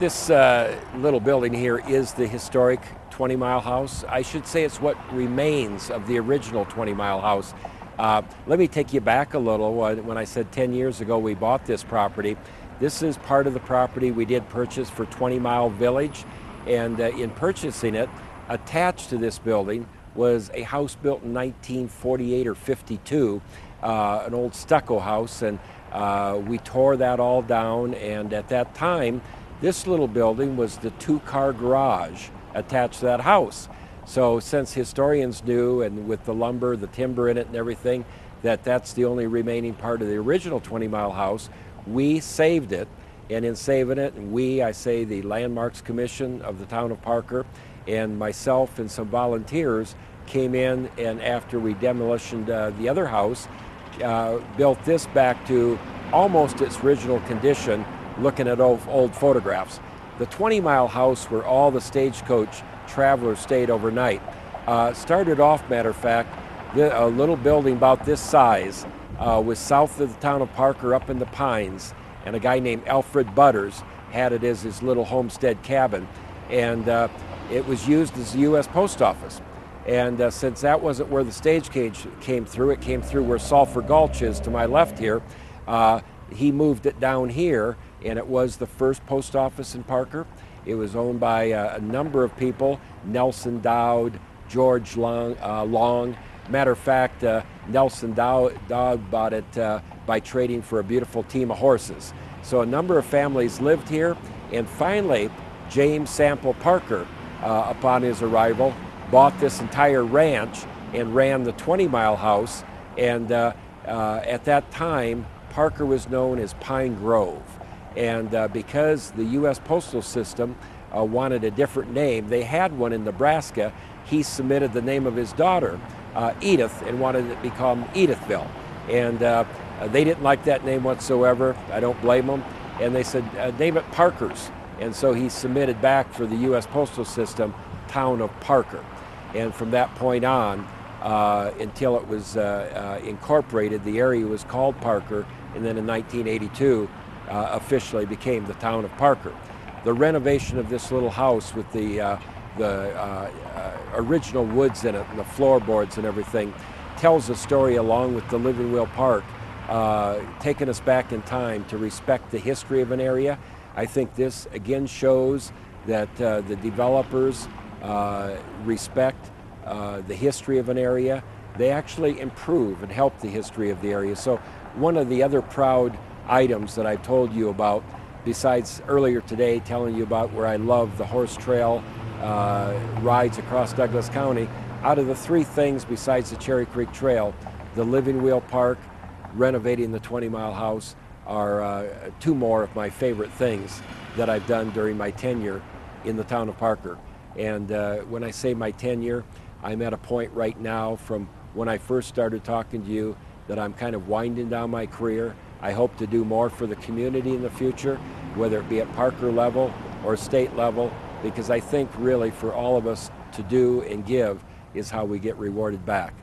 This little building here is the historic 20 Mile House. I should say it's what remains of the original 20 Mile House. Let me take you back a little. When I said 10 years ago we bought this property, this is part of the property we did purchase for 20 Mile Village. And in purchasing it, attached to this building was a house built in 1948 or 52, an old stucco house, and we tore that all down. And at that time, this little building was the two-car garage attached to that house. So since historians knew, and with the lumber, the timber in it and everything, that that's the only remaining part of the original 20 Mile House, we saved it. And in saving it, I say the Landmarks Commission of the town of Parker, and myself and some volunteers came in, and after we demolished the other house, built this back to almost its original condition, looking at old photographs. The 20 Mile House, where all the stagecoach travelers stayed overnight, started off, matter of fact, a little building about this size, was south of the town of Parker up in the Pines, and a guy named Alfred Butters had it as his little homestead cabin, and it was used as the U.S. Post Office. And since that wasn't where the stagecoach came through, it came through where Sulphur Gulch is to my left here. He moved it down here, and it was the first post office in Parker. It was owned by a number of people: Nelson Dowd, George Long. Matter of fact, Nelson Dowd bought it by trading for a beautiful team of horses. So a number of families lived here, and finally James Sample Parker, upon his arrival, bought this entire ranch and ran the 20 Mile House. And at that time, Parker was known as Pine Grove. And because the U.S. Postal System wanted a different name, they had one in Nebraska. He submitted the name of his daughter, Edith, and wanted it to become Edithville. And they didn't like that name whatsoever. I don't blame them. And they said, name it Parker's. And so he submitted back for the U.S. Postal System, Town of Parker. And from that point on, until it was incorporated, the area was called Parker, and then in 1982, officially became the town of Parker. The renovation of this little house with the original woods in it and the floorboards and everything tells a story, along with the Living Will Park, taking us back in time to respect the history of an area. I think this again shows that the developers respect the history of an area. They actually improve and help the history of the area. So one of the other proud items that I've told you about, besides earlier today telling you about where I love the horse trail rides across Douglas County, out of the three things besides the Cherry Creek Trail, the Living Will Park, renovating the 20 Mile House, are two more of my favorite things that I've done during my tenure in the town of Parker. And when I say my tenure, I'm at a point right now from when I first started talking to you that I'm kind of winding down my career. I hope to do more for the community in the future, whether it be at Parker level or state level, because I think really for all of us to do and give is how we get rewarded back.